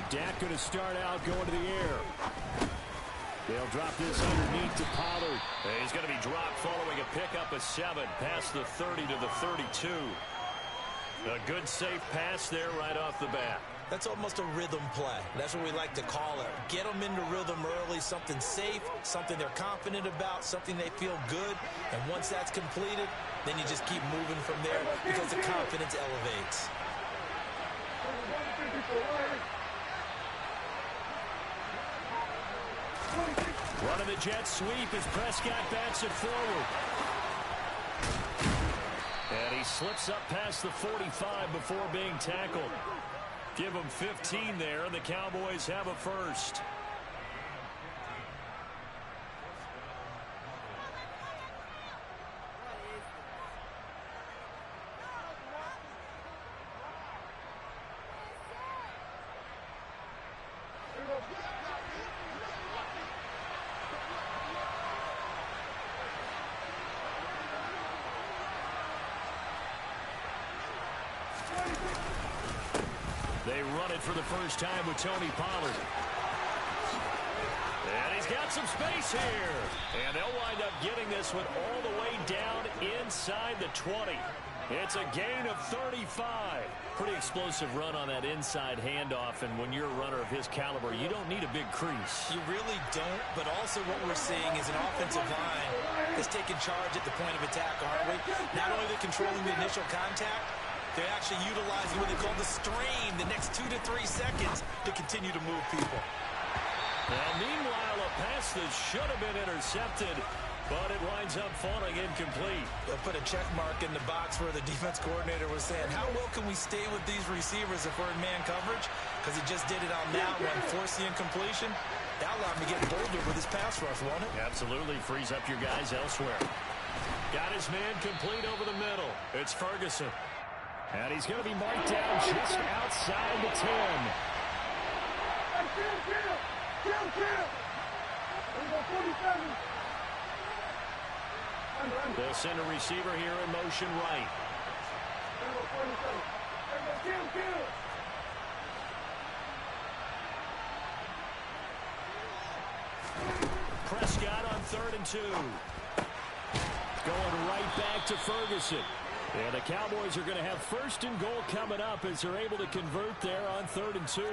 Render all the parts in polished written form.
Dak going to start out going to the air. They'll drop this underneath to Pollard. He's going to be dropped following a pickup of 7 past the 30 to the 32. A good safe pass there right off the bat. That's almost a rhythm play. That's what we like to call it. Get them into rhythm early, something safe, something they're confident about, something they feel good. And once that's completed, then you just keep moving from there because the confidence elevates. Running the jet sweep as Prescott bats it forward. And he slips up past the 45 before being tackled. Give him 15 there, and the Cowboys have a first. They run it for the first time with Tony Pollard. And he's got some space here. And they'll wind up getting this one all the way down inside the 20. It's a gain of 35. Pretty explosive run on that inside handoff. And when you're a runner of his caliber, you don't need a big crease. You really don't, but also what we're seeing is an offensive line that's taking charge at the point of attack, aren't we? Not only they're controlling the initial contact, they're actually utilizing what they call the strain, the next 2 to 3 seconds, to continue to move people. Well, meanwhile, a pass that should have been intercepted, but it winds up falling incomplete. They'll put a check mark in the box where the defense coordinator was saying, how well can we stay with these receivers if we're in man coverage? Because he just did it on that one, force the incompletion. That allowed him to get bolder with his pass rush, won't it? Absolutely, frees up your guys elsewhere. Got his man complete over the middle. It's Ferguson. And he's going to be marked down just outside the 10. They'll send a receiver here in motion right. Prescott on 3rd and 2. Going right back to Ferguson. And the Cowboys are going to have 1st and goal coming up as they're able to convert there on 3rd and 2.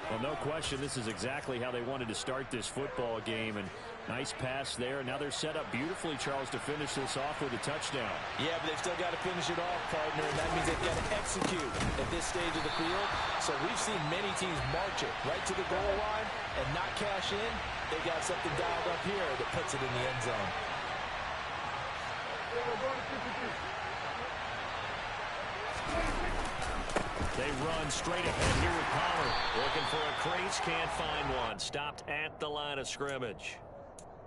Well, no question, this is exactly how they wanted to start this football game. And nice pass there. Now they're set up beautifully, Charles, to finish this off with a touchdown. Yeah, but they've still got to finish it off, partner, and that means they've got to execute at this stage of the field. So we've seen many teams march it right to the goal line and not cash in. They got something dialed up here that puts it in the end zone. They run straight ahead here with Pollard. Looking for a crease, can't find one. Stopped at the line of scrimmage.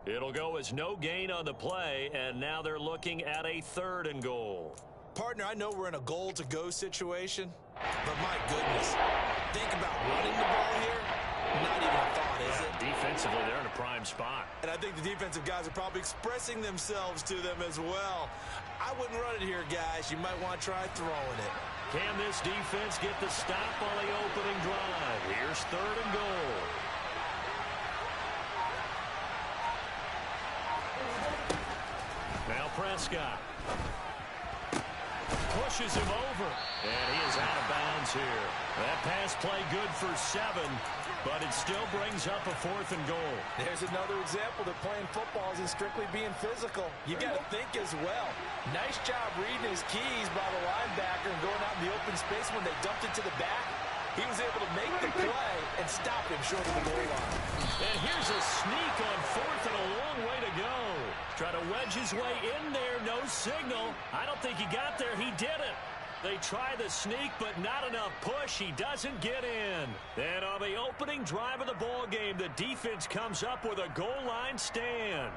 It'll go as no gain on the play, and now they're looking at a 3rd and goal. Partner, I know we're in a goal-to-go situation, but my goodness, think about running the ball here. Not even a thought, is it? Defensively, they're in a prime spot. And I think the defensive guys are probably expressing themselves to them as well. I wouldn't run it here, guys. You might want to try throwing it. Can this defense get the stop on the opening drive? Here's 3rd and goal. Now Prescott pushes him over, and he is out of bounds here. That pass play good for 7, but it still brings up a 4th and goal. There's another example that playing football isn't strictly being physical. You got to think as well. Nice job reading his keys by the linebacker and going out in the open space when they dumped it to the back. He was able to make the play and stop him short of the goal line. And here's a sneak on 4th and a long way to go. Try to wedge his way in there, no signal. I don't think he got there. He didn't. They try the sneak, but not enough push. He doesn't get in. Then on the opening drive of the ball game, the defense comes up with a goal line stand.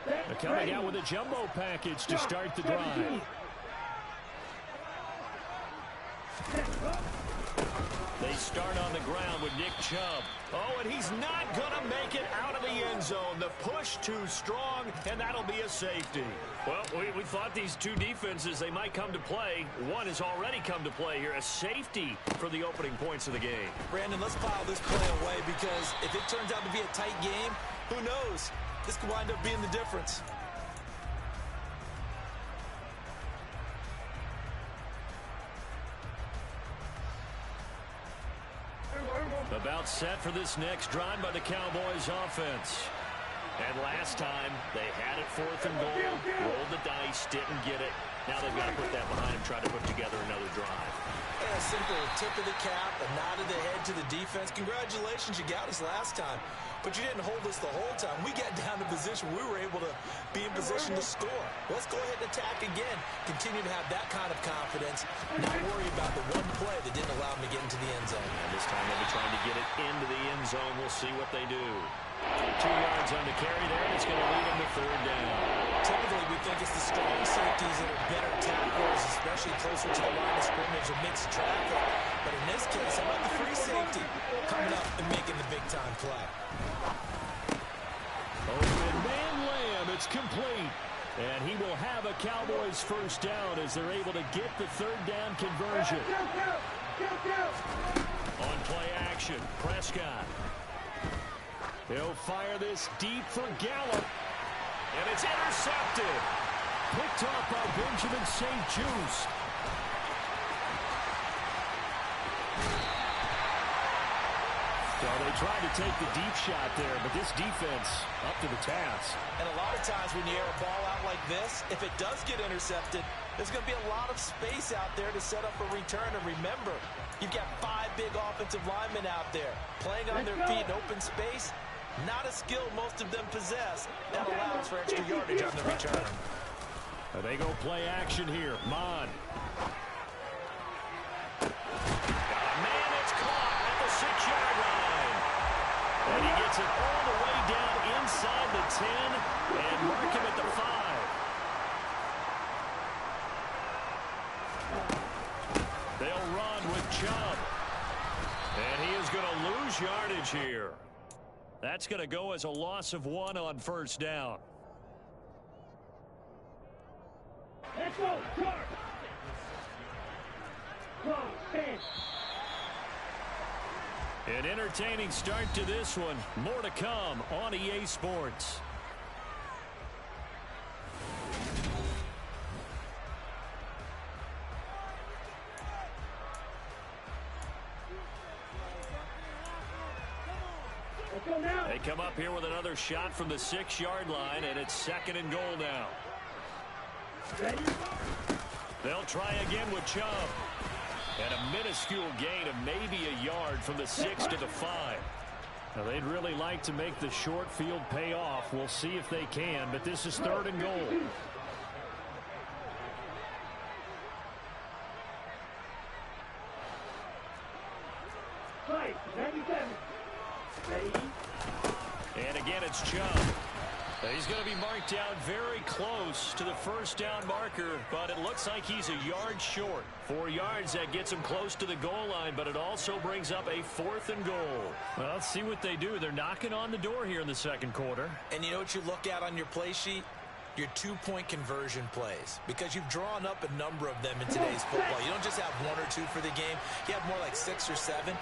They're coming out with a jumbo package to start the drive. They start on the ground with Nick Chubb. Oh, and he's not going to make it out of the end zone. The push too strong, and that'll be a safety. Well, we thought these two defenses, they might come to play. One has already come to play here, a safety for the opening points of the game. Brandon, let's file this play away because if it turns out to be a tight game, who knows? This could wind up being the difference. About set for this next drive by the Cowboys offense. And last time, they had it 4th and goal, rolled the dice, didn't get it. Now they've got to put that behind them, try to put together another drive. A simple tip of the cap, a nod of the head to the defense. Congratulations, you got us last time. But you didn't hold us the whole time. We got down to position. We were able to be in position to score. Let's go ahead and attack again. Continue to have that kind of confidence. Not worry about the one play that didn't allow them to get into the end zone. And this time they'll be trying to get it into the end zone. We'll see what they do. 2 yards on the carry there, and it's going to lead them to 3rd down. Typically, we think it's the strong safeties that are better tacklers, especially closer to the line of scrimmage or mixed traffic. But in this case, how about the free safety coming up and making the big-time play? Open man Lamb, it's complete. And he will have a Cowboys 1st down as they're able to get the 3rd down conversion. On play action, Prescott. He'll fire this deep for Gallup. And it's intercepted. Picked off by Benjamin St-Juste. So they tried to take the deep shot there, but this defense up to the task. And a lot of times when you air a ball out like this, if it does get intercepted, there's going to be a lot of space out there to set up a return. And remember, you've got 5 big offensive linemen out there playing on their feet in open space. Not a skill most of them possess. That allows for extra yardage on the return. They go play action here. Mon. Man, it's caught at the 6-yard line. And he gets it all the way down inside the 10 and mark him at the 5. They'll run with Chubb. And he is going to lose yardage here. That's going to go as a loss of 1 on 1st down. Let's go, Clark. An entertaining start to this one. More to come on EA Sports. They come up here with another shot from the 6-yard line, and it's 2nd and goal now. They'll try again with Chubb. And a minuscule gain of maybe a yard from the 6 to the 5. Now, they'd really like to make the short field pay off. We'll see if they can, but this is 3rd and goal. And again, it's Chubb. He's going to be marked down very close to the 1st down marker, but it looks like he's a yard short. 4 yards, that gets him close to the goal line, but it also brings up a 4th and goal. Well, let's see what they do. They're knocking on the door here in the 2nd quarter. And you know what you look at on your play sheet? Your 2-point conversion plays, because you've drawn up a number of them in today's football. You don't just have 1 or 2 for the game. You have more like 6 or 7.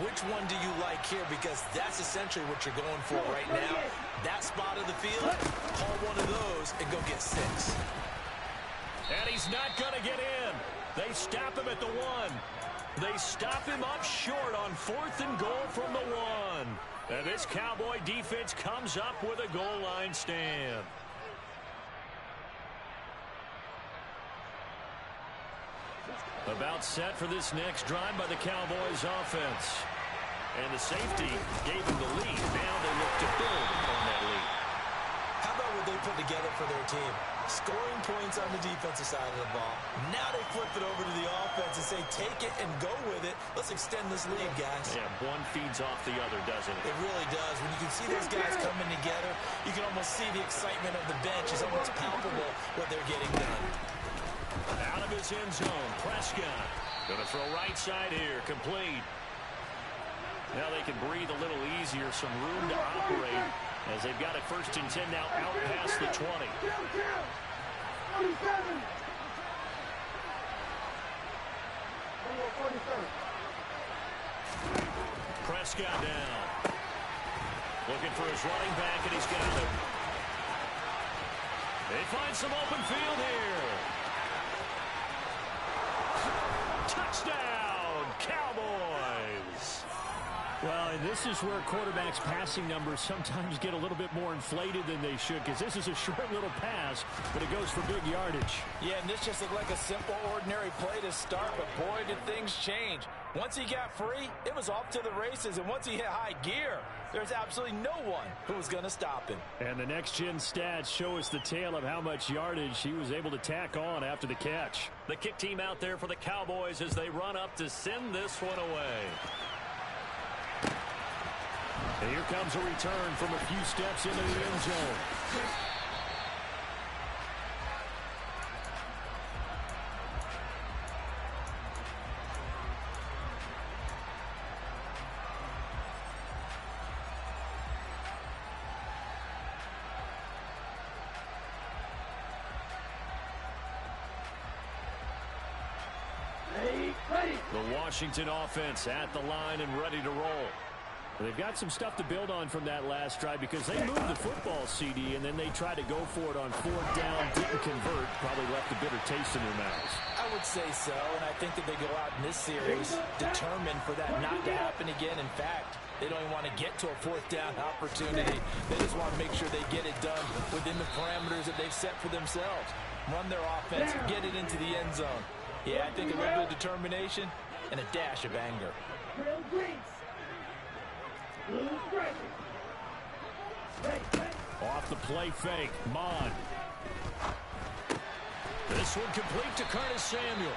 Which one do you like here? Because that's essentially what you're going for right now. That spot of the field, call one of those and go get 6. And he's not going to get in. They stop him at the 1. They stop him up short on 4th and goal from the 1. And this Cowboy defense comes up with a goal line stand. About set for this next drive by the Cowboys offense. And the safety gave them the lead. Now they look to build on that lead. How about what they put together for their team? Scoring points on the defensive side of the ball. Now they flip it over to the offense and say, take it and go with it. Let's extend this lead, guys. Yeah, one feeds off the other, doesn't it? It really does. When you can see those guys coming together, you can almost see the excitement of the bench. It's almost palpable what they're getting done. Out of his end zone, Prescott. Going to throw right side here, complete. Now they can breathe a little easier, some room to operate as they've got it 1st and 10 now out past the 20. Prescott down. Looking for his running back, and he's got it. They find some open field here. Touchdown, Cowboys! Well, and this is where quarterbacks' passing numbers sometimes get a little bit more inflated than they should, because this is a short little pass, but it goes for big yardage. Yeah, and this just looked like a simple, ordinary play to start, but boy, did things change. Once he got free, it was off to the races, and once he hit high gear, there's absolutely no one who was going to stop him. And the next-gen stats show us the tale of how much yardage he was able to tack on after the catch. The kick team out there for the Cowboys as they run up to send this one away. And here comes a return from a few steps into the end zone. The Washington offense at the line and ready to roll. They've got some stuff to build on from that last drive because they moved the football, CD, and then they tried to go for it on 4th down, didn't convert, probably left a bitter taste in their mouths. I would say so, and I think that they go out in this series determined for that not to happen again. In fact, they don't even want to get to a 4th down opportunity. They just want to make sure they get it done within the parameters that they've set for themselves. Run their offense, get it into the end zone. Yeah, I think a little bit of determination and a dash of anger. Off the play fake, Mon. This one complete to Curtis Samuel.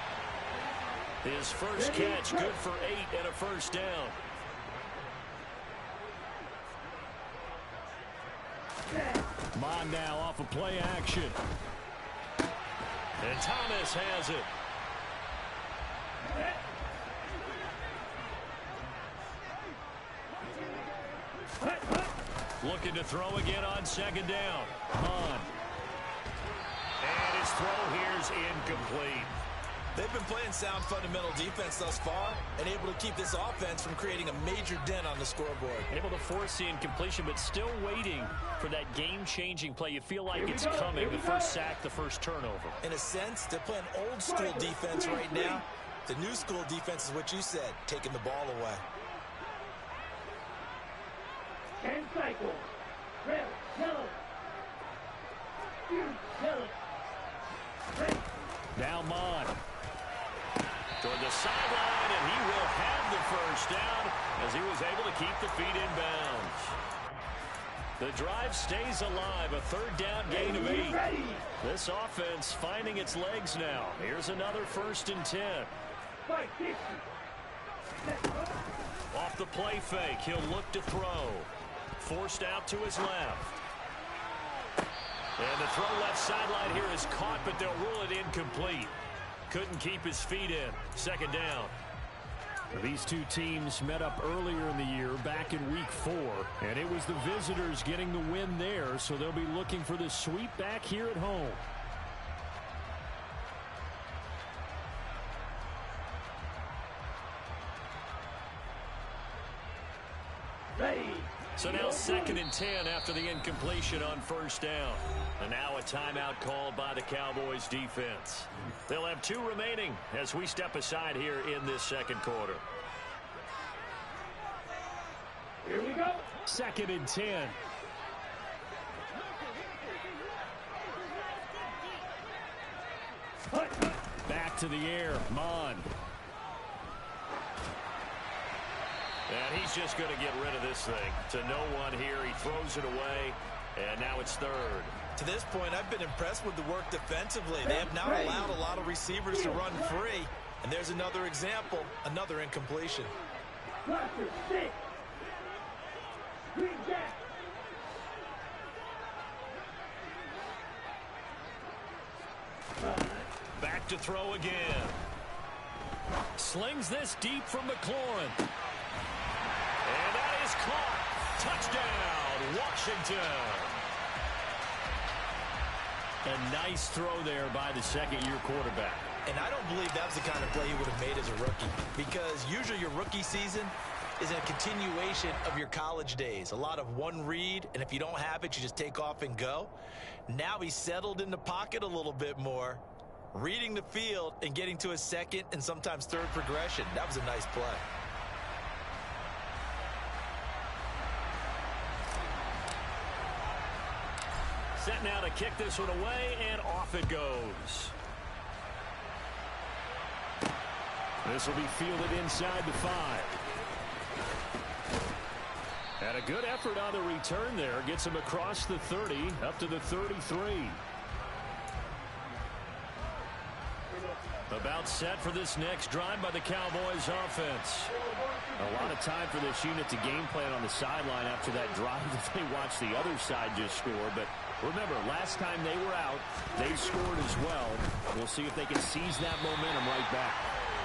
His first catch, good for 8 and a 1st down. Mon now off of play action. And Thomas has it. Looking to throw again on 2nd down. Mon. And his throw here's incomplete. They've been playing sound fundamental defense thus far and able to keep this offense from creating a major dent on the scoreboard. Able to force the incompletion, but still waiting for that game-changing play. You feel like it's coming, the first sack, the first turnover. In a sense, they're playing old-school defense right now. The new school defense is what you said, taking the ball away. And cycle. Red, yellow. Yellow. Red. Now Mon. Toward the sideline, and he will have the first down as he was able to keep the feet in bounds. The drive stays alive, a 3rd down gain of 8. This offense finding its legs now. Here's another 1st and 10. Off the play fake, he'll look to throw. Forced out to his left. And the throw left sideline here is caught, but they'll rule it incomplete. Couldn't keep his feet in. 2nd down. These two teams met up earlier in the year, back in week 4, and it was the visitors getting the win there, so they'll be looking for the sweep back here at home. So now 2nd and 10 after the incompletion on 1st down. And now a timeout called by the Cowboys defense. They'll have 2 remaining as we step aside here in this 2nd quarter. Here we go. 2nd and 10. Back to the air, Mon. And he's just going to get rid of this thing. To no one here, he throws it away, and now it's 3rd. To this point, I've been impressed with the work defensively. They have not allowed a lot of receivers to run free. And there's another example, another incompletion. Cluster, 6. Green Jack. Back to throw again. Slings this deep from McLaurin. And that is caught. Touchdown, Washington. A nice throw there by the second-year quarterback. And I don't believe that was the kind of play he would have made as a rookie, because usually your rookie season is a continuation of your college days. A lot of one read, and if you don't have it, you just take off and go. Now he's settled in the pocket a little bit more, reading the field and getting to a second and sometimes third progression. That was a nice play. Set now to kick this one away, and off it goes. This will be fielded inside the 5. And a good effort on the return there. Gets him across the 30, up to the 33. About set for this next drive by the Cowboys offense. A lot of time for this unit to game plan on the sideline after that drive that they watched the other side just score. But remember, last time they were out, they scored as well. We'll see if they can seize that momentum right back.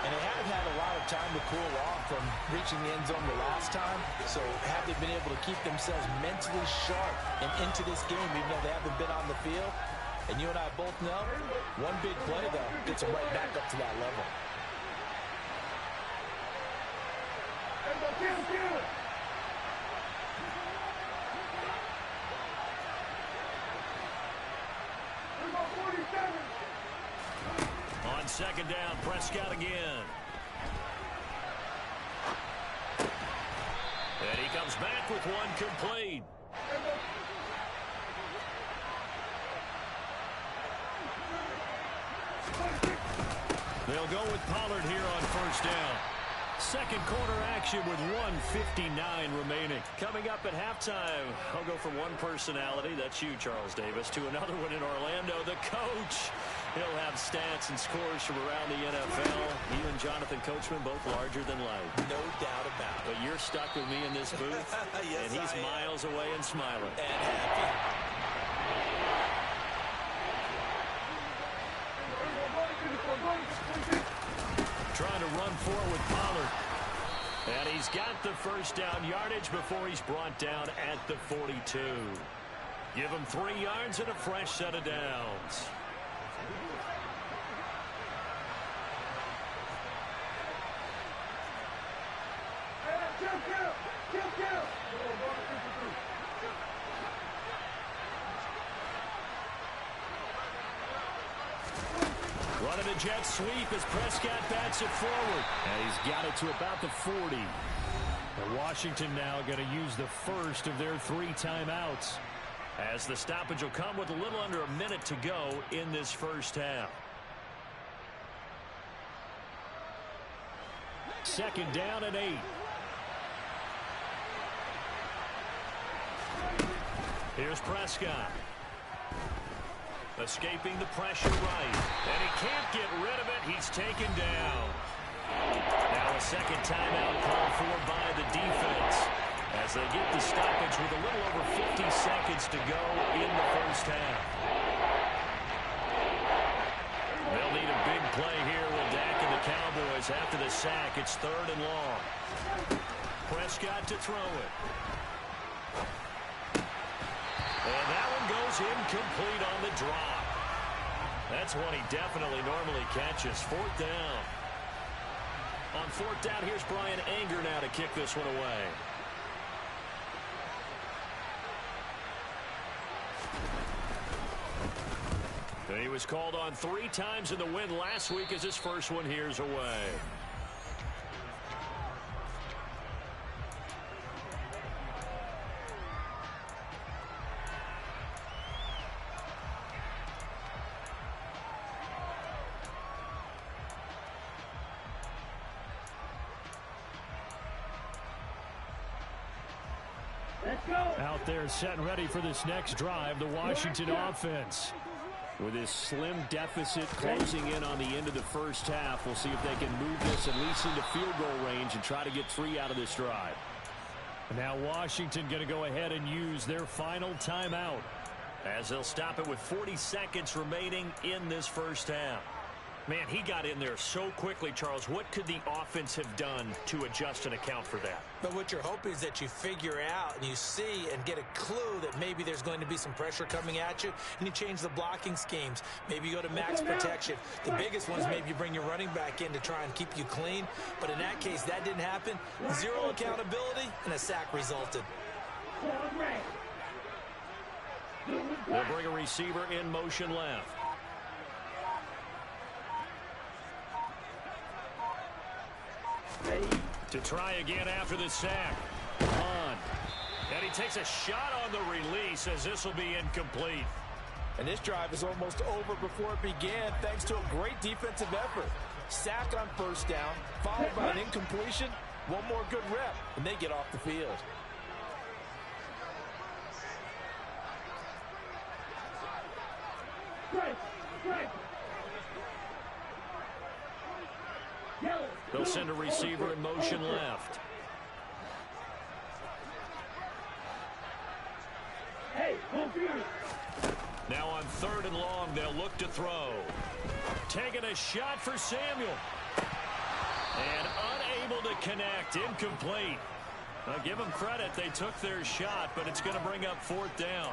And they haven't had a lot of time to cool off from reaching the end zone the last time. So have they been able to keep themselves mentally sharp and into this game, even though they haven't been on the field? And you and I both know, one big play, though, gets them right back up to that level. On second down, Prescott again. And he comes back with one complete. They'll go with Pollard here on first down. Second quarter action with 1:59 remaining. Coming up at halftime, I'll go from one personality, that's you, Charles Davis, to another one in Orlando, the coach. He'll have stats and scores from around the NFL. You and Jonathan Coachman, both larger than life. No doubt about it. But you're stuck with me in this booth, yes, and he's miles away and smiling. And happy. Trying to run forward with Pollard. And he's got the first down yardage before he's brought down at the 42. Give him 3 yards and a fresh set of downs. Running a jet sweep as Prescott bats it forward. And he's got it to about the 40. And Washington now going to use the first of their 3 timeouts, as the stoppage will come with a little under a minute to go in this first half. Second down and 8. Here's Prescott. Escaping the pressure right. And he can't get rid of it. He's taken down. Now a second timeout called for by the defense, as they get the stoppage with a little over 50 seconds to go in the first half. They'll need a big play here with Dak and the Cowboys after the sack. It's 3rd and long. Prescott to throw it. And that one goes incomplete on the drop. That's one he definitely normally catches. 4th down. On 4th down, here's Brian Anger now to kick this one away. And he was called on 3 times in the win last week, as his first one here's away. Out there set and ready for this next drive, the Washington offense. With this slim deficit closing in on the end of the first half, we'll see if they can move this at least into field goal range and try to get 3 out of this drive. Now Washington going to go ahead and use their final timeout, as they'll stop it with 40 seconds remaining in this first half. Man, he got in there so quickly, Charles. What could the offense have done to adjust and account for that? But what you're hoping is that you figure out and you see and get a clue that maybe there's going to be some pressure coming at you, and you change the blocking schemes. Maybe you go to max protection. The biggest one is maybe you bring your running back in to try and keep you clean. But in that case, that didn't happen. Zero accountability, and a sack resulted. They'll bring a receiver in motion left. To try again after the sack. On. And he takes a shot on the release as this will be incomplete. And this drive is almost over before it began thanks to a great defensive effort. Sack on first down, followed by an incompletion. One more good rep, and they get off the field. They'll send a receiver in motion left. Now on 3rd and long, they'll look to throw. Taking a shot for Samuel. And unable to connect. Incomplete. Now give them credit. They took their shot, but it's going to bring up 4th down.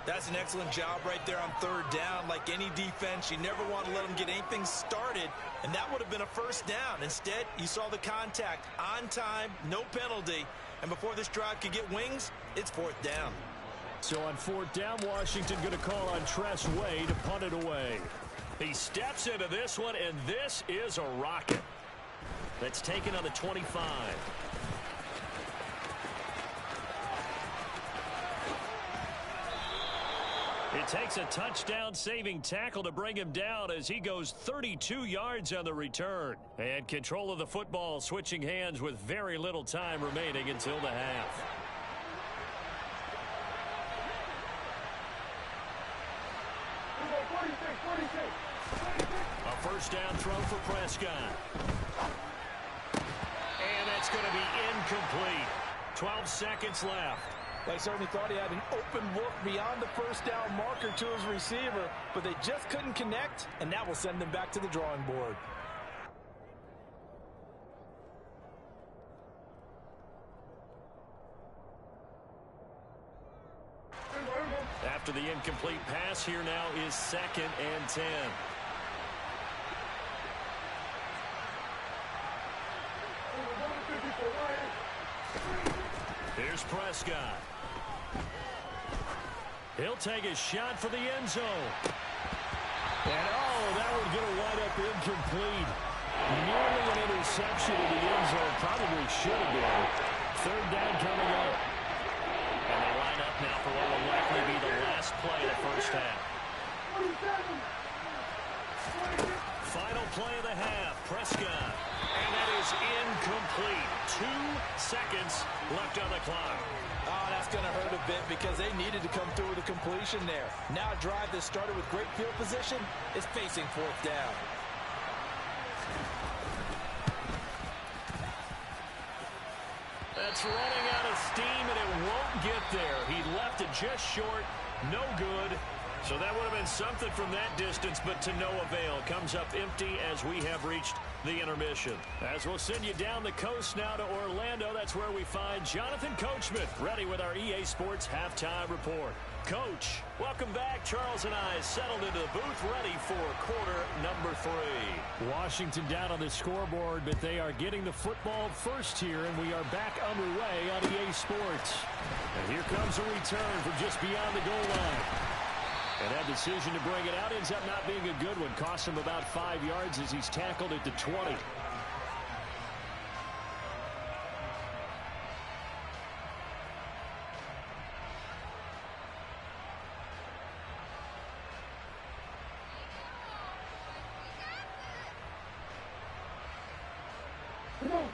That's an excellent job right there on 3rd down. Like any defense, you never want to let them get anything started, and that would have been a 1st down. Instead, you saw the contact on time, no penalty, and before this drive could get wings, it's 4th down. So on 4th down, Washington going to call on Tress Way to punt it away. He steps into this one, and this is a rocket. That's taken on the 25. It takes a touchdown-saving tackle to bring him down as he goes 32 yards on the return. And control of the football switching hands with very little time remaining until the half. A 1st down throw for Prescott. And that's going to be incomplete. 12 seconds left. They certainly thought he had an open look beyond the 1st down marker to his receiver, but they just couldn't connect, and that will send them back to the drawing board. After the incomplete pass, here now is 2nd and 10. Here's Prescott. He'll take a shot for the end zone. And that one's going to wind up incomplete. Nearly an interception in the end zone. Probably should have been. 3rd down coming up. And they line up now for what will likely be the last play of the 1st half. Final play of the half. Prescott. And that is incomplete. 2 seconds left on the clock. Oh, that's going to hurt a bit because they needed to come through with a completion there. Now a drive that started with great field position is facing 4th down. That's running out of steam, and it won't get there. He left it just short. No good. So that would have been something from that distance, but to no avail. Comes up empty as we have reached the intermission. As we'll send you down the coast now to Orlando, that's where we find Jonathan Coachman, ready with our EA Sports Halftime Report. Coach, welcome back. Charles and I settled into the booth, ready for quarter number 3. Washington down on the scoreboard, but they are getting the football first here, and we are back underway on EA Sports. And here comes a return from just beyond the goal line. And that decision to bring it out ends up not being a good one. Cost him about 5 yards as he's tackled at the 20.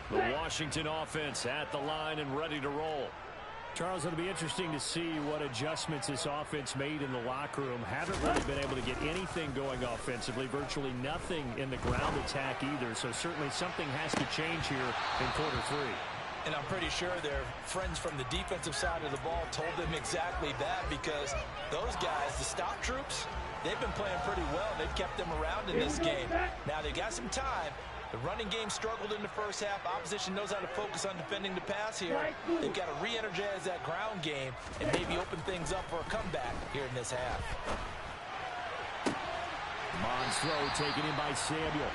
The Washington offense at the line and ready to roll. Charles, it'll be interesting to see what adjustments this offense made in the locker room. Haven't really been able to get anything going offensively, virtually nothing in the ground attack either. So certainly something has to change here in quarter 3. And I'm pretty sure their friends from the defensive side of the ball told them exactly that, because those guys, the stock troops, they've been playing pretty well. They've kept them around in this game. Now they got some time. The running game struggled in the first half. Opposition knows how to focus on defending the pass here. They've got to re-energize that ground game and maybe open things up for a comeback here in this half. Mond's throw taken in by Samuel.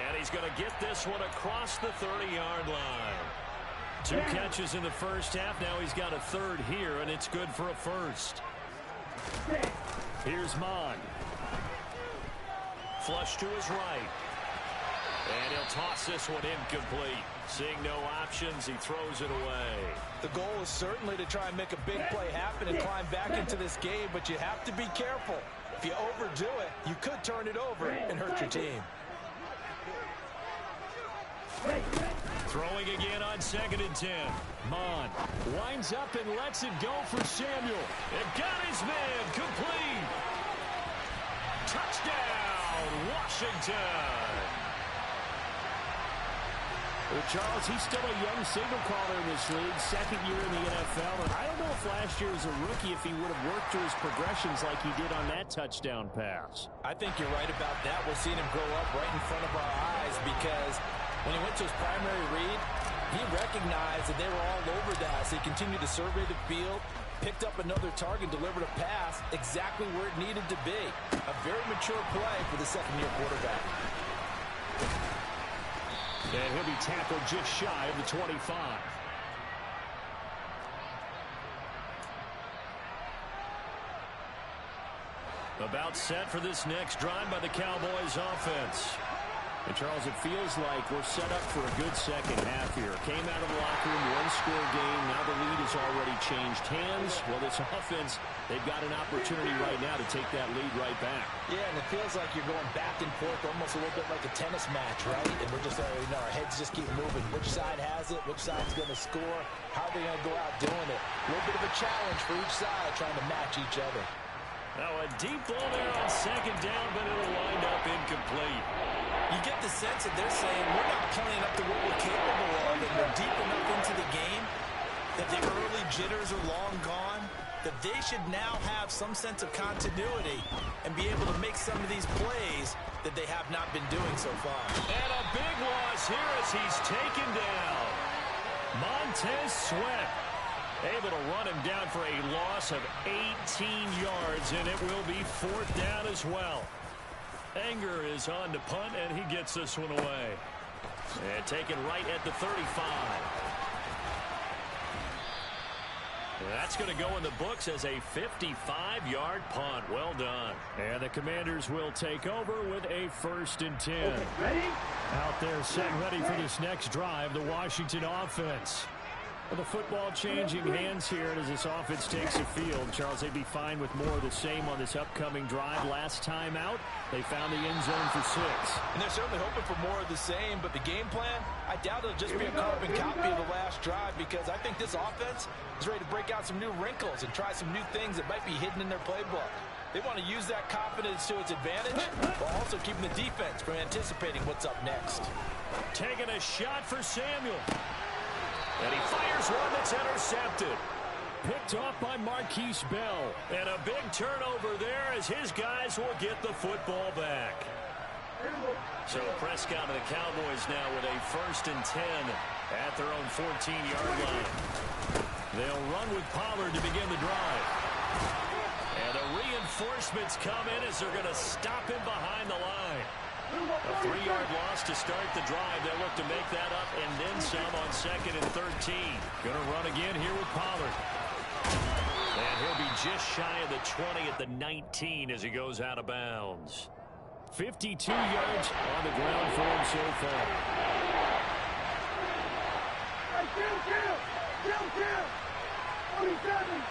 And he's going to get this one across the 30-yard line. 2 catches in the first half. Now he's got a third here, and it's good for a first. Here's Mond. Flush to his right. And he'll toss this one incomplete. Seeing no options, he throws it away. The goal is certainly to try and make a big play happen and climb back into this game, but you have to be careful. If you overdo it, you could turn it over and hurt your team. Throwing again on 2nd and 10. Mond winds up and lets it go for Samuel. It got his man complete. Touchdown, Washington. Well, Charles, he's still a young signal caller in this league, 2nd year in the NFL. And I don't know if last year as a rookie if he would have worked through his progressions like he did on that touchdown pass. I think you're right about that. We're seeing him grow up right in front of our eyes, because when he went to his primary read, he recognized that they were all over that. So he continued to survey the field, picked up another target, delivered a pass exactly where it needed to be. A very mature play for the second-year quarterback. And he'll be tackled just shy of the 25. About set for this next drive by the Cowboys offense. And Charles, it feels like we're set up for a good second half here. Came out of the locker room, 1-score game. Now the lead has already changed hands. Well, this offense, they've got an opportunity right now to take that lead right back. Yeah, and it feels like you're going back and forth, almost a little bit like a tennis match, right? And we're just, our heads just keep moving. Which side has it? Which side's going to score? How are they going to go out doing it? A little bit of a challenge for each side, trying to match each other. Now a deep ball there on 2nd down, but it'll wind up incomplete. You get the sense that they're saying we're not playing up to what we're capable of, and we're deep enough into the game that the early jitters are long gone, that they should now have some sense of continuity and be able to make some of these plays that they have not been doing so far. And a big loss here as he's taken down. Montez Sweat able to run him down for a loss of 18 yards, and it will be 4th down as well. Anger is on to punt, and he gets this one away. And taken right at the 35. That's going to go in the books as a 55-yard punt. Well done. And the Commanders will take over with a 1st and 10. Okay, ready? Out there set ready for this next drive, the Washington offense. Well, the football changing hands here as this offense takes the field. Charles, they'd be fine with more of the same on this upcoming drive. Last time out, they found the end zone for 6. And they're certainly hoping for more of the same, but the game plan, I doubt it'll just be a carbon copy of the last drive, because I think this offense is ready to break out some new wrinkles and try some new things that might be hidden in their playbook. They want to use that confidence to its advantage, while also keeping the defense from anticipating what's up next. Taking a shot for Samuel. And he fires one that's intercepted. Picked off by Marquise Bell. And a big turnover there as his guys will get the football back. So Prescott and the Cowboys now with a 1st and 10 at their own 14-yard line. They'll run with Pollard to begin the drive. And the reinforcements come in as they're going to stop him behind the line. A 3-yard loss to start the drive. They'll look to make that up and then some on 2nd and 13. Going to run again here with Pollard. And he'll be just shy of the 20 at the 19 as he goes out of bounds. 52 yards on the ground for him so far. Chill. 47.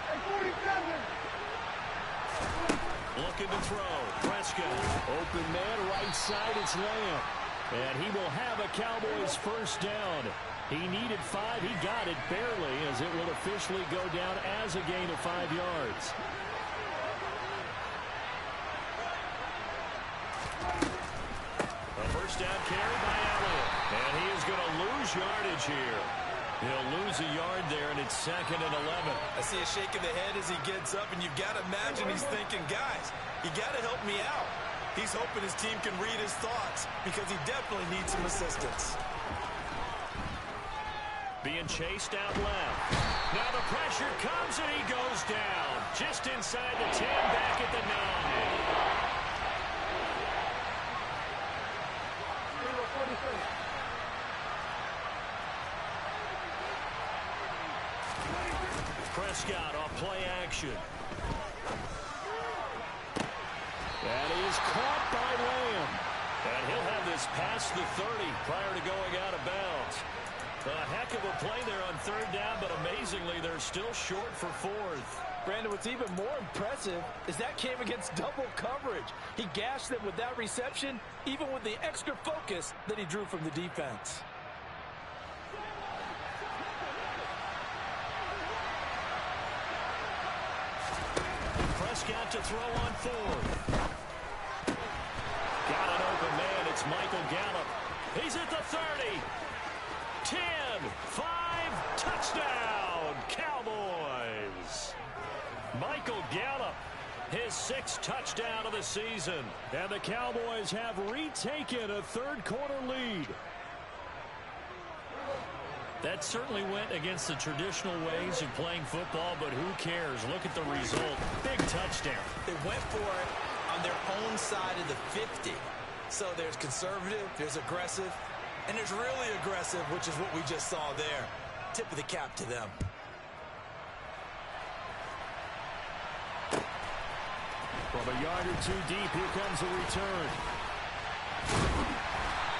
At 47. Looking to throw. Prescott. Open man, right side, it's Lamb. And he will have a Cowboys 1st down. He needed 5. He got it barely, as it will officially go down as a gain of 5 yards. A 1st down carry by Elliott. And he is He's going to lose yardage here. He'll lose a yard there, and it's 2nd and 11. I see a shake of the head as he gets up, and you've got to imagine he's thinking, guys, you got to help me out. He's hoping his team can read his thoughts because he definitely needs some assistance. Being chased out left. Now the pressure comes, and he goes down. Just inside the 10, back at the 9. Prescott off play action. That is caught by Lamb. And he'll have this past the 30 prior to going out of bounds. A heck of a play there on 3rd down, but amazingly, they're still short for 4th. Brandon, what's even more impressive is that came against double coverage. He gashed them with that reception, even with the extra focus that he drew from the defense. Prescott to throw on 4th. Got an open man. It's Michael Gallup. He's at the 30. 10, 5, touchdown, Cowboys. Michael Gallup, his 6th touchdown of the season. And the Cowboys have retaken a 3rd quarter lead. That certainly went against the traditional ways of playing football, but who cares? Look at the result. Big touchdown. They went for it on their own side of the 50. So there's conservative, there's aggressive, and there's really aggressive, which is what we just saw there. Tip of the cap to them. From a yard or 2 deep, here comes a return.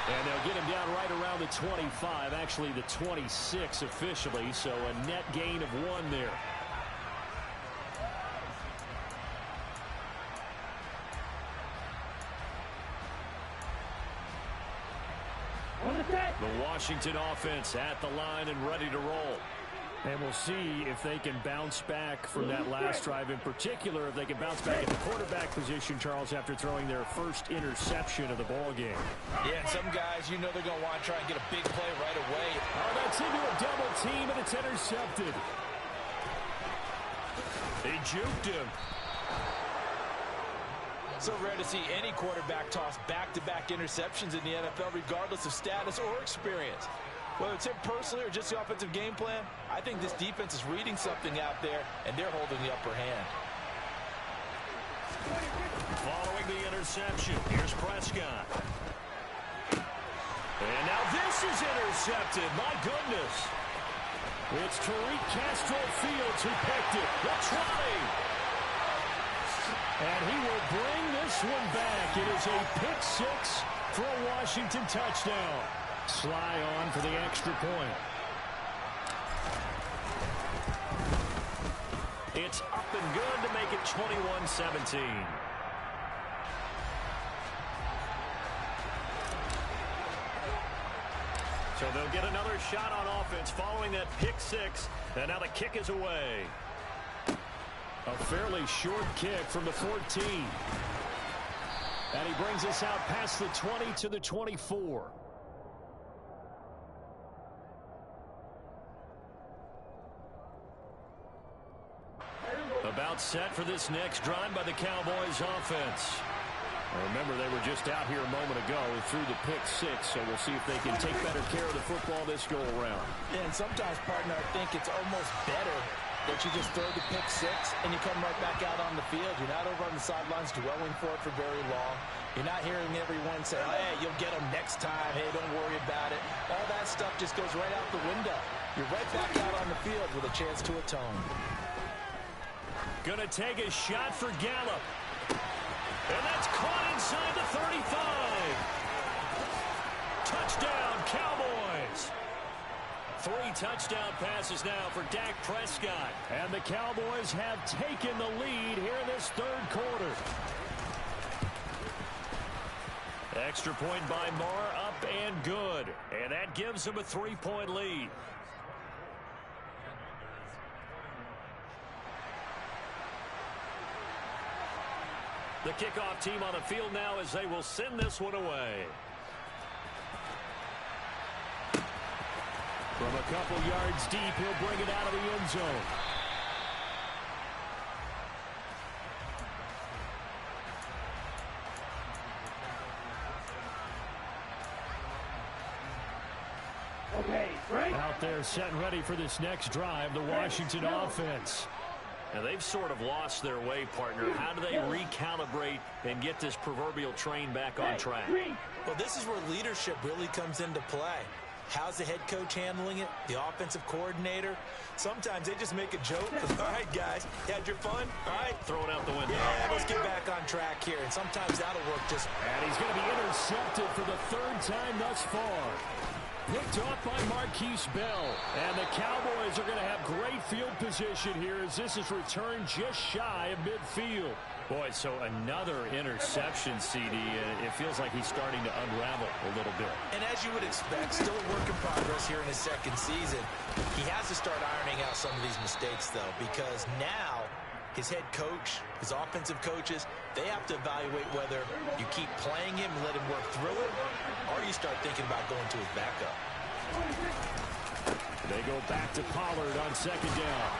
And they'll get him down right around the 25, actually the 26 officially, so a net gain of 1 there. The Washington offense at the line and ready to roll. And we'll see if they can bounce back from that last drive, in particular if they can bounce back at the quarterback position, Charles, after throwing their first interception of the ball game. Yeah, and some guys, you know they're going to want to try and get a big play right away. Oh, that's into a double team, and it's intercepted. They juked him. So rare to see any quarterback toss back-to-back interceptions in the NFL, regardless of status or experience. Whether it's him personally or just the offensive game plan, I think this defense is reading something out there, and they're holding the upper hand. Following the interception, here's Prescott. And now this is intercepted. My goodness. It's Tariq Castro-Fields who picked it. The try. And he will bring this one back. It is a pick 6 for a Washington touchdown. Sly on for the extra point. It's up and good to make it 21-17. So they'll get another shot on offense following that pick 6. And now the kick is away. A fairly short kick from the 14. And he brings us out past the 20 to the 24. About set for this next drive by the Cowboys offense. Remember, they were just out here a moment ago through the pick 6, so we'll see if they can take better care of the football this go-around. Yeah, and sometimes, partner, I think it's almost better that you just throw the pick 6 and you come right back out on the field. You're not over on the sidelines dwelling for it for very long. You're not hearing everyone say, hey, you'll get them next time. Hey, don't worry about it. All that stuff just goes right out the window. You're right back out on the field with a chance to atone. Gonna take a shot for Gallup. And that's caught inside the 35. Touchdown, Cowboys. 3 touchdown passes now for Dak Prescott. And the Cowboys have taken the lead here in this 3rd quarter. Extra point by Marr, up and good. And that gives them a 3-point lead. The kickoff team on the field now as they will send this one away. From a couple yards deep, he'll bring it out of the end zone. Out there set and ready for this next drive, the Washington offense. Now they've sort of lost their way, partner. How do they recalibrate and get this proverbial train back on track? Well, this is where leadership really comes into play. How's the head coach handling it? The offensive coordinator? Sometimes they just make a joke. All right, guys, you had your fun? All right. Throw it out the window. Yeah, let's get back on track here. And sometimes that'll work just... And he's going to be intercepted for the third time thus far. Picked off by Marquise Bell. And the Cowboys are going to have great field position here as this is returned just shy of midfield. Boy, so another interception, CD. It feels like he's starting to unravel a little bit. And as you would expect, still a work in progress here in his second season. He has to start ironing out some of these mistakes, though, because now his head coach, his offensive coaches, they have to evaluate whether you keep playing him and let him work through it, or you start thinking about going to his backup. They go back to Pollard on second down.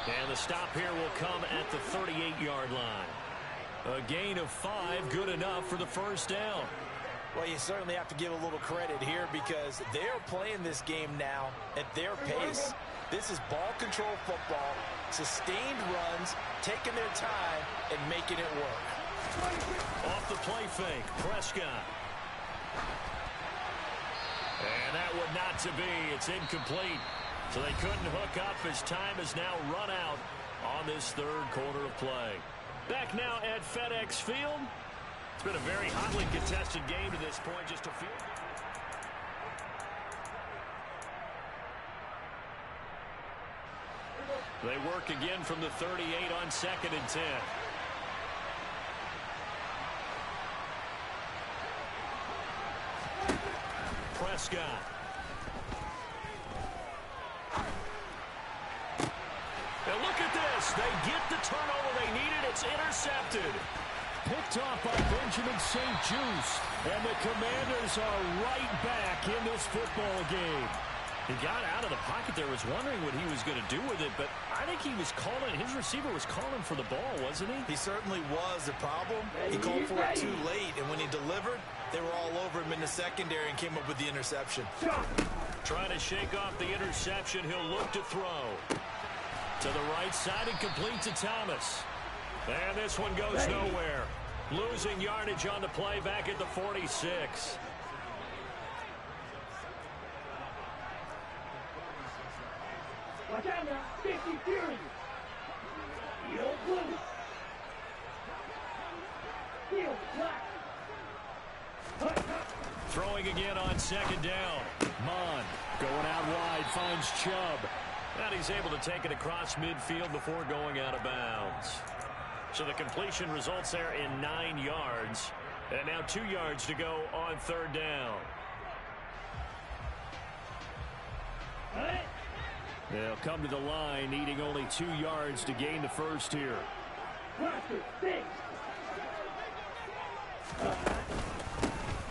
And the stop here will come at the 38-yard line. A gain of 5, good enough for the first down. Well, you certainly have to give a little credit here because they're playing this game now at their pace. This is ball control football, sustained runs, taking their time, and making it work. Off the play fake, Prescott. And that would not to be. It's incomplete. So they couldn't hook up as time has now run out on this third quarter of play. Back now at FedEx Field. It's been a very hotly contested game to this point. Just a few. They work again from the 38 on 2nd and 10. Prescott. Now look at this. They get the turnover they needed. It's intercepted. Picked off by Benjamin St-Juste. And the Commanders are right back in this football game. He got out of the pocket there, was wondering what he was going to do with it, but I think he was calling, his receiver was calling for the ball, wasn't he? He certainly was. The problem, he called for it too late, and when he delivered, they were all over him in the secondary and came up with the interception. Trying to shake off the interception, he'll look to throw. To the right side and complete to Thomas. And this one goes nowhere. Losing yardage on the play back at the 46. Watch out now, 50 Fury. Yo, blue. Field black. Throwing again on second down. Mon going out wide, finds Chubb. And he's able to take it across midfield before going out of bounds. So the completion results there in 9 yards. And now 2 yards to go on third down. They'll come to the line, needing only 2 yards to gain the first here.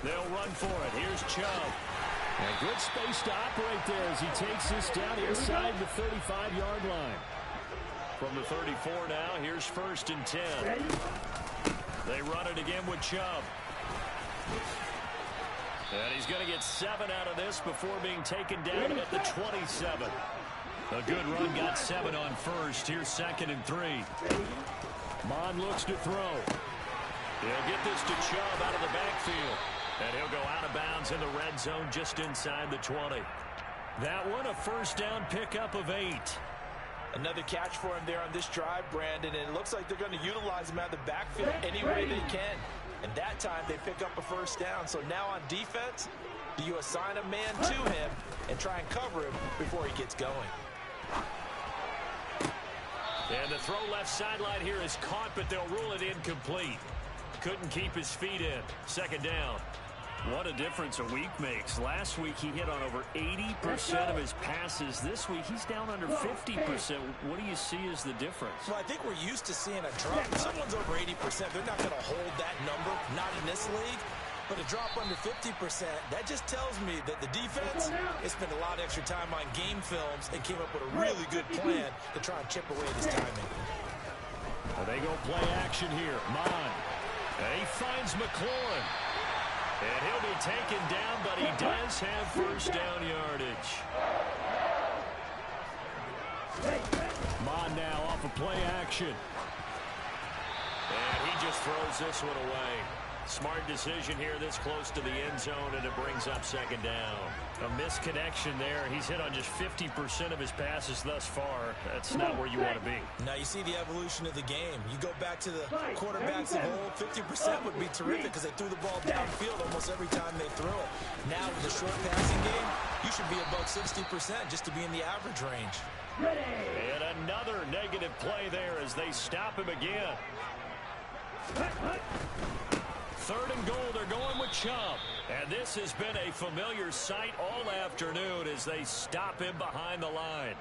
They'll run for it. Here's Chubb. And good space to operate there as he takes this down inside the 35-yard line. From the 34 now, here's 1st and 10. They run it again with Chubb. And he's going to get 7 out of this before being taken down at the 27. A good run, got 7 on first. Here's 2nd and 3. Mon looks to throw. He'll get this to Chubb out of the backfield. And he'll go out of bounds in the red zone just inside the 20. That one, a first down pickup of 8. Another catch for him there on this drive, Brandon, and it looks like they're going to utilize him out of the backfield any way they can. And that time they pick up a first down. So now on defense, do you assign a man to him and try and cover him before he gets going? And the throw left sideline here is caught, but they'll rule it incomplete. Couldn't keep his feet in. 2nd down. What a difference a week makes. Last week he hit on over 80% of his passes. This week he's down under 50%. What do you see as the difference? Well, I think we're used to seeing a drop. If someone's over 80%, they're not going to hold that number, not in this league. But to drop under 50%, that just tells me that the defense has spent a lot of extra time on game films and came up with a really good plan to try and chip away this timing. They go play action here. Mon. And he finds McLaurin. And he'll be taken down, but he does have first down yardage. Mon now off of play action. And he just throws this one away. Smart decision here this close to the end zone, and it brings up second down. A misconnection there. He's hit on just 50% of his passes thus far. That's not where you want to be. Now you see the evolution of the game. You go back to the quarterbacks of old, 50% would be terrific because they threw the ball downfield almost every time they threw it. Now with the short passing game, you should be above 60% just to be in the average range. And another negative play there as they stop him again. Third and goal, they're going with Chubb. And this has been a familiar sight all afternoon as they stop him behind the line.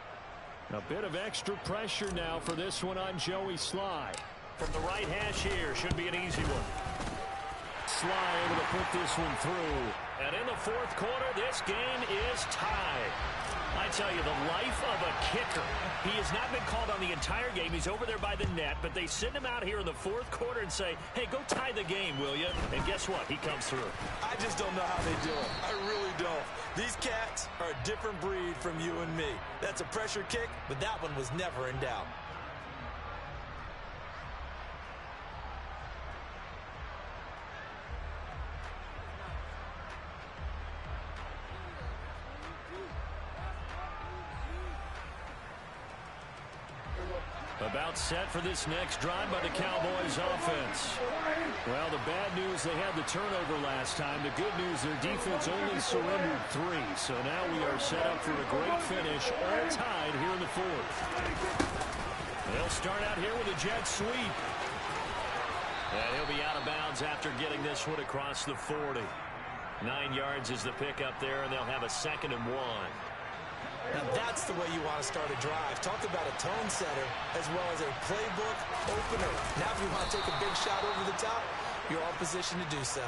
A bit of extra pressure now for this one on Joey Sly. From the right hash here, should be an easy one. Sly able to put this one through. And in the fourth quarter, this game is tied. I tell you, the life of a kicker. He has not been called on the entire game. He's over there by the net, but they send him out here in the fourth quarter and say, hey, go tie the game, will you? And guess what? He comes through. I just don't know how they do it. I really don't. These cats are a different breed from you and me. That's a pressure kick, but that one was never in doubt. About set for this next drive by the Cowboys offense. Well, the bad news, they had the turnover last time. The good news, their defense only surrendered 3. So now we are set up for a great finish, all tied here in the fourth. They'll start out here with a jet sweep. And he'll be out of bounds after getting this one across the 40. 9 yards is the pickup there, and they'll have a 2nd and 1. Now that's the way you want to start a drive. Talk about a tone setter as well as a playbook opener. Now if you want to take a big shot over the top, you're all positioned to do so.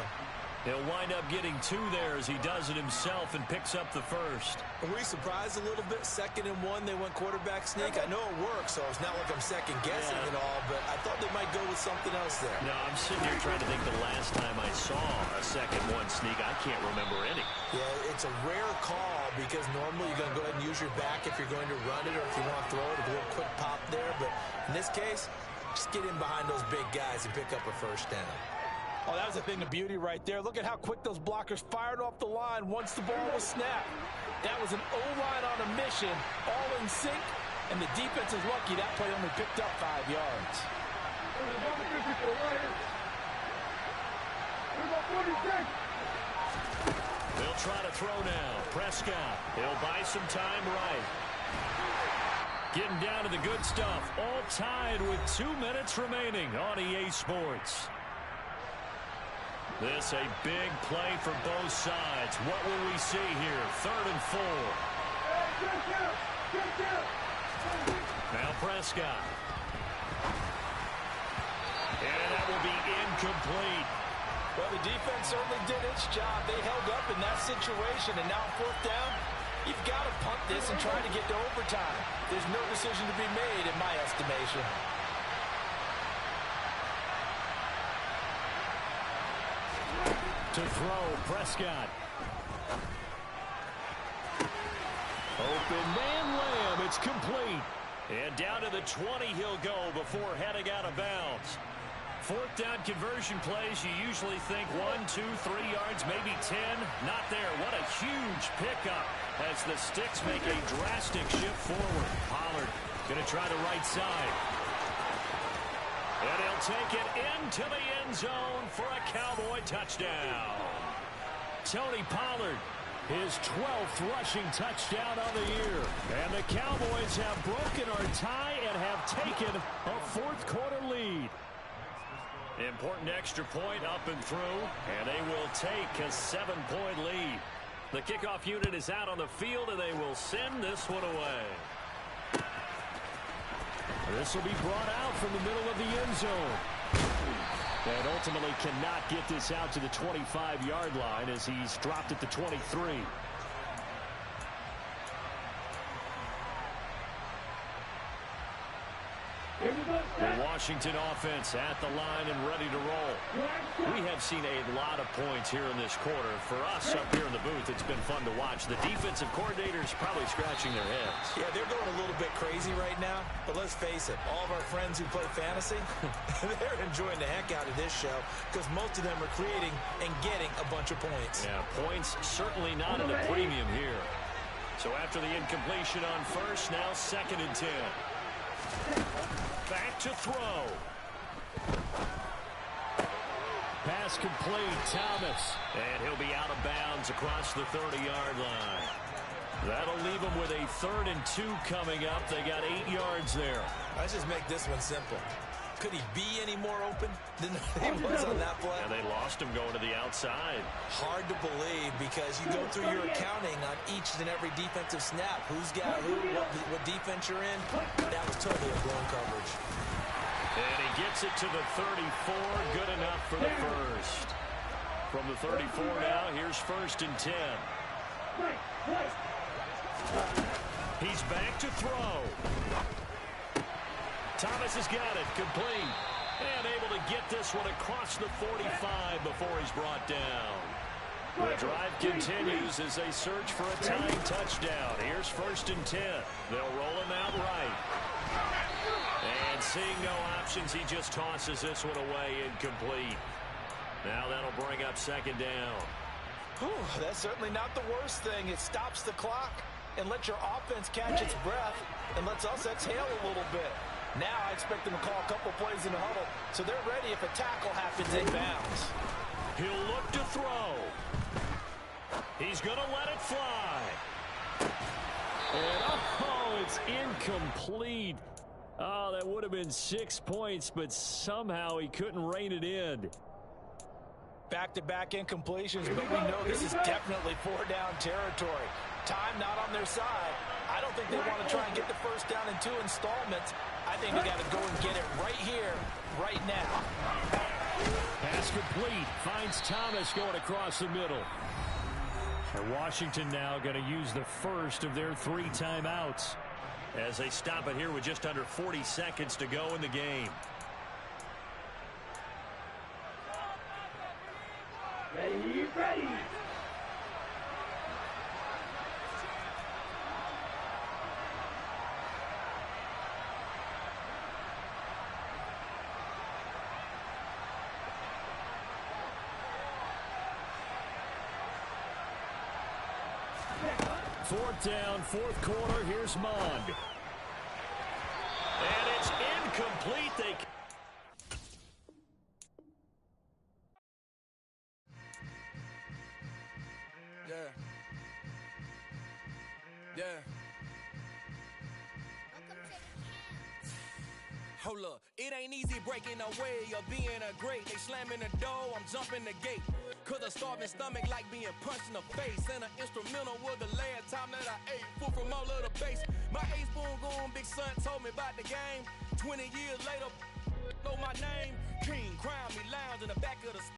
He'll wind up getting 2 there as he does it himself and picks up the first. Were we surprised a little bit? 2nd and 1, they went quarterback sneak. I know it works, so it's not like I'm second guessing at all, but I thought they might go with something else there. No, I'm sitting here trying to think the last time I saw a 2nd 1 sneak. I can't remember any. Yeah, it's a rare call because normally you're going to go ahead and use your back if you're going to run it or if you want to throw it, a little quick pop there. But in this case, just get in behind those big guys and pick up a first down. Oh, that was a thing of beauty right there. Look at how quick those blockers fired off the line once the ball was snapped. That was an O-line on a mission, all in sync, and the defense is lucky that play only picked up 5 yards. They'll try to throw now. Prescott, he'll buy some time right. Getting down to the good stuff, all tied with 2 minutes remaining on EA Sports. This a big play for both sides. What will we see here? 3rd and 4. Now Prescott. And that will be incomplete. Well, the defense certainly did its job. They held up in that situation, and now 4th down, you've got to punt this and try to get to overtime. There's no decision to be made in my estimation. To throw, Prescott. Open man Lamb, it's complete. And down to the 20 he'll go before heading out of bounds. 4th down conversion plays, you usually think 1, 2, 3 yards, maybe 10. Not there. What a huge pickup as the Sticks make a drastic shift forward. Pollard going to try the right side. And he'll take it into the end zone for a Cowboy touchdown. Tony Pollard, his 12th rushing touchdown of the year. And the Cowboys have broken our tie and have taken a 4th quarter lead. Important extra point up and through, and they will take a 7-point lead. The kickoff unit is out on the field, and they will send this one away. This will be brought out from the middle of the end zone. And ultimately cannot get this out to the 25-yard line as he's dropped at the 23. The Washington offense at the line and ready to roll. We have seen a lot of points here in this quarter. For us up here in the booth, it's been fun to watch. The defensive coordinators probably scratching their heads. Yeah, they're going a little bit crazy right now, but let's face it, all of our friends who play fantasy, they're enjoying the heck out of this show because most of them are creating and getting a bunch of points. Yeah, points certainly not at a premium here. So after the incompletion on first, now 2nd and 10. Back to throw. Pass complete, Thomas. And he'll be out of bounds across the 30-yard line. That'll leave him with a 3rd and 2 coming up. They got 8 yards there. Let's just make this one simple. Could he be any more open than he was on that play? And they lost him going to the outside. Hard to believe because you go through your accounting on each and every defensive snap. Who's got who, what defense you're in. That was totally a blown coverage. And he gets it to the 34. Good enough for the first. From the 34 now, here's 1st and 10. He's back to throw. Thomas has got it, complete, and able to get this one across the 45 before he's brought down. The drive continues as they search for a tying touchdown. Here's 1st and 10. They'll roll him out right. And seeing no options, he just tosses this one away incomplete. Now that'll bring up 2nd down. Whew, that's certainly not the worst thing. It stops the clock and lets your offense catch its breath and lets us exhale a little bit. Now I expect them to call a couple plays in the huddle, so they're ready if a tackle happens in bounds. He'll look to throw. He's going to let it fly. And oh, it's incomplete. Oh, that would have been 6 points, but somehow he couldn't rein it in. Back-to-back incompletions, but we know this is definitely 4-down territory. Time not on their side. I don't think they want to try and get the first down in 2 installments. I think they got to go and get it right here, right now. Pass complete. Finds Thomas going across the middle. And Washington now going to use the first of their 3 timeouts as they stop it here with just under 40 seconds to go in the game. Ready, ready. Fourth down, 4th quarter. Here's Mond. And it's incomplete. Yeah. Hold up, it ain't easy breaking away or being a great. They slamming the door, I'm jumping the gate. Cause a starving stomach like being punched in the face. And an instrumental was the last time that I ate food from all of the base. My A-spoon goon, big son told me about the game. 20 years later, know my name. King, crown me, lounge in the back of the